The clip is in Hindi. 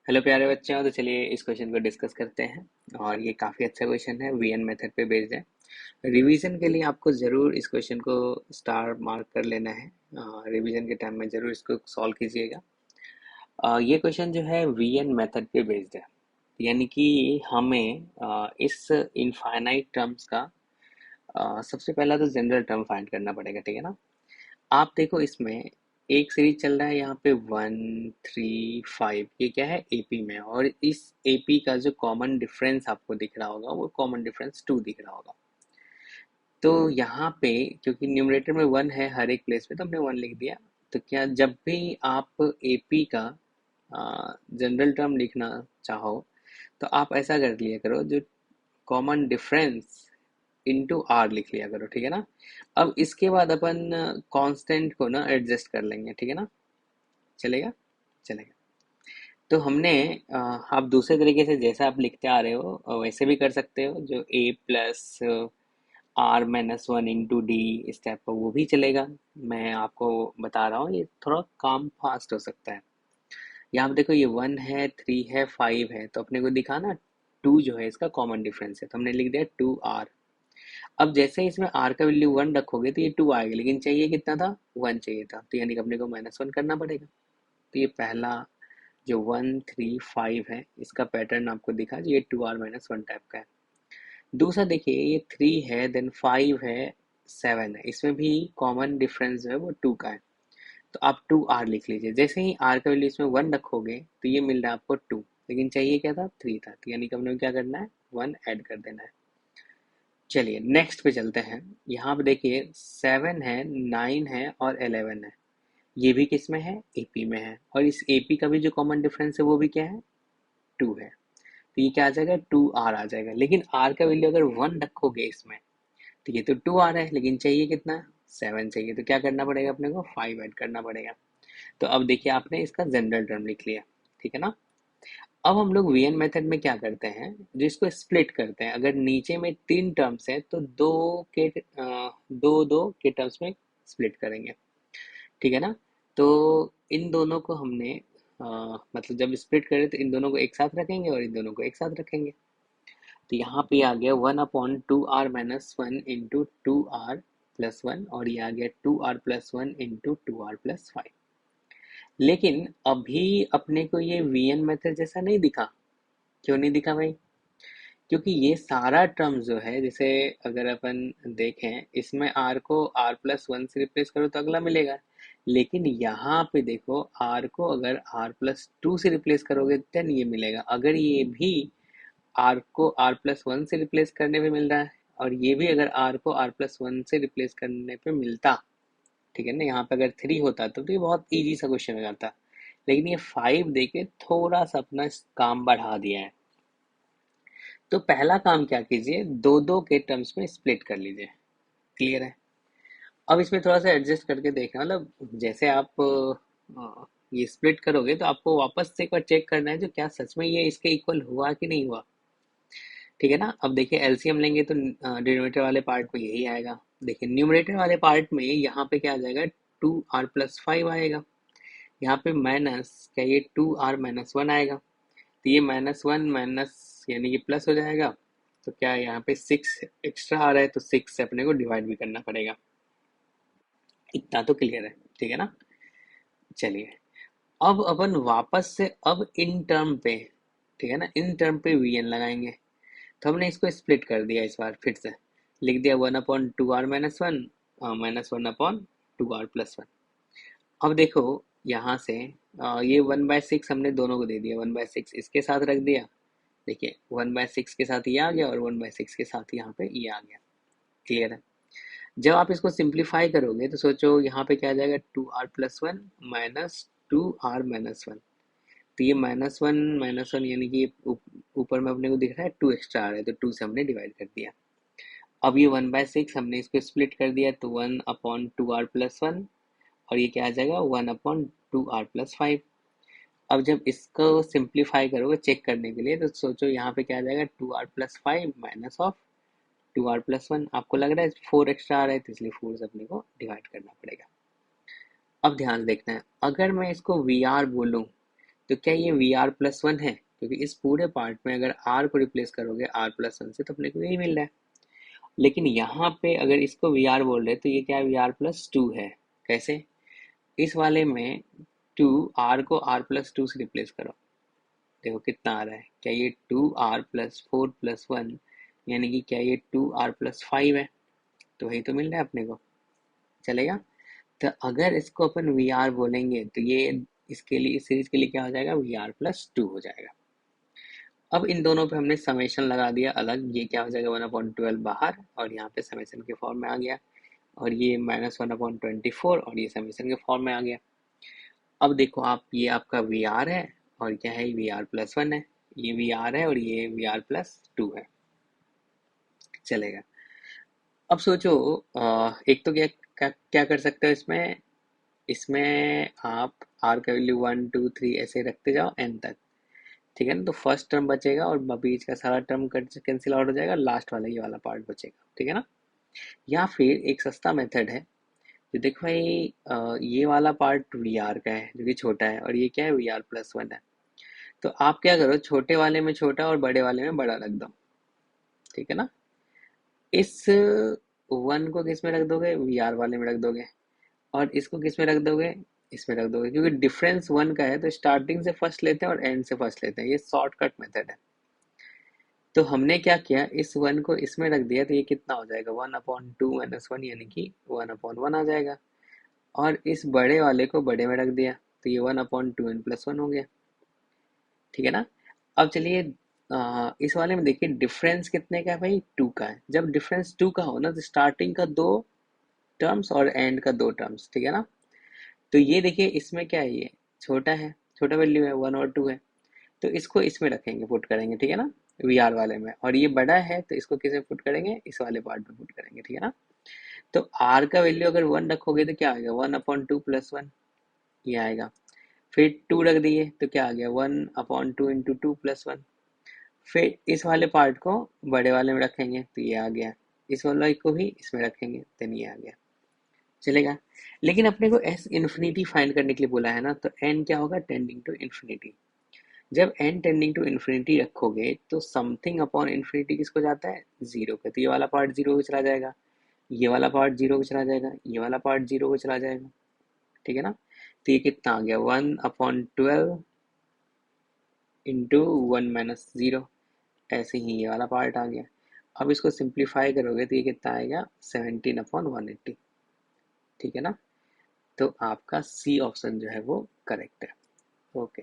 हेलो प्यारे बच्चों, तो चलिए इस क्वेश्चन को डिस्कस करते हैं। और ये काफ़ी अच्छा क्वेश्चन है, वीएन मेथड पे बेस्ड है। रिवीजन के लिए आपको ज़रूर इस क्वेश्चन को स्टार मार्क कर लेना है। रिवीजन के टाइम में ज़रूर इसको सॉल्व कीजिएगा। ये क्वेश्चन जो है वीएन मेथड पे बेस्ड है, यानी कि हमें इस इनफाइनाइट टर्म्स का सबसे पहला तो जनरल टर्म फाइंड करना पड़ेगा, ठीक है ना। आप देखो, इसमें एक सीरीज चल रहा है यहाँ पे 1, 3, 5, ये क्या है, एपी में। और इस एपी का जो कॉमन डिफरेंस आपको दिख रहा होगा वो कॉमन डिफरेंस 2 दिख रहा होगा। तो यहाँ पे क्योंकि न्यूमरेटर में 1 है हर एक प्लेस पे, तो हमने 1 लिख दिया। तो क्या जब भी आप एपी का जनरल टर्म लिखना चाहो तो आप ऐसा कर लिया करो, जो कॉमन डिफरेंस इंटू आर लिख लिया करो, ठीक है ना। अब इसके बाद अपन कांस्टेंट को ना एडजस्ट कर लेंगे, ठीक है ना। चलेगा, चलेगा। तो हमने आप दूसरे तरीके से जैसा आप लिखते आ रहे हो वैसे भी कर सकते हो, जो ए प्लस R-1 इंटू डी, इस टाइप का वो भी चलेगा। मैं आपको बता रहा हूँ, ये थोड़ा काम फास्ट हो सकता है। यहाँ पे देखो, ये 1 है, 3 है, 5 है, तो अपने को दिखा ना 2 जो है इसका कॉमन डिफरेंस है, तो हमने लिख दिया 2R। अब जैसे ही इसमें R का वैल्यू 1 रखोगे तो ये 2 आएगा, लेकिन चाहिए कितना था, 1 चाहिए था, तो यानी कि अपने को -1 करना पड़ेगा। तो ये पहला जो 1, 3, 5 है, इसका पैटर्न आपको दिखा, जो ये 2R-1 टाइप का है। दूसरा देखिए, ये 3 है, देन 5 है, 7 है, इसमें भी कॉमन डिफरेंस जो है वो 2 का है। तो आप 2R लिख लीजिए। जैसे ही R का वैल्यू इसमें 1 रखोगे तो ये मिल रहा है आपको 2, लेकिन चाहिए क्या था, 3 था, तो यानी कि हमने क्या करना है, 1 ऐड कर देना है। चलिए नेक्स्ट पे चलते हैं। यहाँ पे देखिए 7 है, 9 है और 11 है, ये भी किस में है, एपी में है। और इस एपी का भी जो कॉमन डिफरेंस है वो भी क्या है, 2 है। तो ये क्या आ जाएगा, 2R आ जाएगा। लेकिन R का वैल्यू अगर 1 रखोगे इसमें तो ये तो 2R है, लेकिन चाहिए कितना, 7 चाहिए। तो क्या करना पड़ेगा, अपने को 5 ऐड करना पड़ेगा। तो अब देखिए, आपने इसका जनरल टर्म लिख लिया, ठीक है ना। अब हम लोग वीएन मेथड में क्या करते हैं, जिसको स्प्लिट करते हैं। अगर नीचे में 3 टर्म्स है तो दो दो के टर्म्स में स्प्लिट करेंगे, ठीक है ना। तो इन दोनों को हमने मतलब जब स्प्लिट करें तो इन दोनों को एक साथ रखेंगे और इन दोनों को एक साथ रखेंगे। तो यहाँ पे आ गया 1/2R-1 इंटू 2R+1, और ये आ गया 2R+1 इंटू 2R+5। लेकिन अभी अपने को ये वीएन मेथड जैसा नहीं दिखा। क्यों नहीं दिखा भाई, क्योंकि ये सारा टर्म जो है, जैसे अगर अपन देखें, इसमें R को R+1 से रिप्लेस करो तो अगला मिलेगा। लेकिन यहाँ पे देखो, R को अगर R+2 से रिप्लेस करोगे देन ये मिलेगा। अगर ये भी R को R+1 से रिप्लेस करने पे मिल रहा है, और ये भी अगर R को R+1 से रिप्लेस करने पे मिलता, ठीक है ना। यहाँ पे अगर 3 होता तो ये बहुत इजी सा क्वेश्चन हो जाता, लेकिन ये 5 देके थोड़ा सा अपना काम बढ़ा दिया है। तो पहला काम क्या कीजिए, दो दो के टर्म्स में स्प्लिट कर लीजिए। क्लियर है। अब इसमें थोड़ा सा एडजस्ट करके देखना, मतलब जैसे आप ये स्प्लिट करोगे तो आपको वापस से एक बार चेक करना है जो क्या सच में ये इसके इक्वल हुआ कि नहीं हुआ, ठीक है ना। अब देखिए एलसीएम लेंगे तो डिनोमिनेटर वाले पार्ट में यही आएगा। देखिए न्यूमरेटर वाले पार्ट में यहाँ पे क्या आ जाएगा, 2R+5 आएगा। यहाँ पे माइनस क्या, ये 2R-1 आएगा। तो ये -1 माइनस यानी कि प्लस हो जाएगा। तो क्या यहाँ पे 6 एक्स्ट्रा आ रहा है, तो 6 से अपने को डिवाइड भी करना पड़ेगा। इतना तो क्लियर है, ठीक है ना। चलिए, अब अपन वापस से अब इन टर्म पे, ठीक है ना, इन टर्म पे वीएन लगाएंगे। तो हमने इसको स्प्लिट कर दिया, इस बार फिर से लिख दिया 1/2R-1 -1/2R+1। अब देखो यहाँ से ये 1/6 हमने दोनों को दे दिया, 1/6 इसके साथ रख दिया। देखिए 1/6 के साथ ये आ गया और 1/6 के साथ यहाँ पे ये आ गया। क्लियर है। जब आप इसको सिंप्लीफाई करोगे तो सोचो यहाँ पे क्या आ जाएगा, 2R+1 -2R-1। तो ये -1 यानी कि ऊपर में अपने को दिख रहा है 2 एक्स्ट्रा आ रहा है, तो 2 से हमने डिवाइड कर दिया। अब ये 1/6 हमने इसको स्प्लिट कर दिया, तो 1/2R+1, और ये क्या आ जाएगा, 1/2R+5। अब जब इसको सिंप्लीफाई करोगे चेक करने के लिए, तो सोचो यहाँ पे क्या आ जाएगा, 2R+5 माइनस ऑफ 2R+1। आपको लग रहा है 4 एक्स्ट्रा आ रहा है, तो इसलिए 4 से अपने को डिवाइड करना पड़ेगा। अब ध्यान देखना है, अगर मैं इसको VR बोलूँ तो क्या ये वी आर प्लस वन है? क्योंकि इस पूरे पार्ट में अगर आर को रिप्लेस करोगे आर प्लस वन से तो अपने को यही मिल रहा है। लेकिन यहाँ पे अगर इसको वी आर बोल रहे तो ये क्या है, वी आर प्लस टू है। कैसे? इस वाले में टू, आर को आर प्लस टू से रिप्लेस करो, देखो कितना आ रहा है। क्या ये two R plus four plus one, यानी कि क्या ये टू आर प्लस फाइव है? तो वही तो मिल रहा है अपने को। चलेगा? तो अगर इसको अपन वी आर बोलेंगे तो ये इसके लिए, इस सीरीज के लिए क्या हो जाएगा, वी आर प्लस टू हो जाएगा। अब इन दोनों पे हमने समेशन लगा दिया अलग, ये क्या हो जाएगा, वन अपॉन ट्वेल्व बाहर और यहाँ पे समेशन के फॉर्म में आ गया, और ये minus one upon twenty four और ये समेशन के फॉर्म में आ गया। अब देखो आप, ये आपका वी आर है और क्या है, वी आर प्लस वन है। ये वी आर है और ये वी आर प्लस टू है। चलेगा? अब सोचो, एक तो क्या कर सकते हो इसमें, इसमें आप आर का वैल्यू वन टू थ्री ऐसे रखते जाओ एन तक, ठीक है ना। तो फर्स्ट टर्म बचेगा और बीच का सारा टर्म कैंसिल आउट हो जाएगा, लास्ट वाला ये वाला पार्ट बचेगा, ठीक है ना। या फिर एक सस्ता मेथड है, जो देखो भाई, ये वाला पार्ट वी आर का है जो कि छोटा है, और ये क्या है, वी आर प्लस वन है। तो आप क्या करो, छोटे वाले में छोटा और बड़े वाले में बड़ा रख दो, ठीक है ना। इस वन को किस में रख दोगे, वी आर वाले में रख दोगे, और इसको किस में रख दोगे, इसमें रख दोगे, क्योंकि डिफरेंस वन का है तो स्टार्टिंग से फर्स्ट लेते हैं और एंड से फर्स्ट लेते हैं, ये शॉर्टकट मेथड है। तो हमने क्या किया, इस वन को इसमें रख दिया, तो ये कितना हो जाएगा, one upon to minus one, यानी कि वन अपॉन वन आ जाएगा। और इस बड़े वाले को बड़े में रख दिया, तो ये one upon two N plus one हो गया, ठीक है ना। अब चलिए, इस वाले में देखिए डिफरेंस कितने का है भाई, टू का है। जब डिफरेंस टू का हो ना तो स्टार्टिंग का दो टर्म्स और एंड का दो टर्म्स, ठीक है ना। तो ये देखिए इसमें क्या है, ये छोटा है, छोटा वैल्यू है, वन और टू है, तो इसको इसमें रखेंगे, पुट करेंगे, ठीक है ना, वी आर वाले में। और ये बड़ा है तो इसको किसे पुट करेंगे, इस वाले पार्ट में पुट करेंगे, ठीक है ना। तो आर का वैल्यू अगर वन रखोगे तो क्या आएगा, one upon two plus one, ये आएगा। फिर टू रख दिए तो क्या आ गया, one upon two into two plus one. फिर इस वाले पार्ट को बड़े वाले में रखेंगे तो ये आ गया, इस वाले को भी इसमें रखेंगे तो ये आ गया। चलेगा? लेकिन अपने को एस इन्फिनिटी फाइंड करने के लिए बोला है ना, तो एन क्या होगा, टेंडिंग टू इन्फिनिटी। जब n टेंडिंग टू इन्फिनिटी रखोगे तो समथिंग अपॉन इन्फिनिटी किसको जाता है, जीरो पे, तो ये वाला पार्ट जीरो को चला जाएगा, ये वाला पार्ट जीरो को चला जाएगा, ये वाला पार्ट जीरो को चला जाएगा, ठीक है ना। तो ये कितना आ गया, one upon twelve into one minus zero, ऐसे ही ये वाला पार्ट आ गया। अब इसको सिंप्लीफाई करोगे तो ये कितना आएगा, सेवनटीन अपॉन वन एट्टी, ठीक है ना। तो आपका सी ऑप्शन जो है वो करेक्ट है। ओके।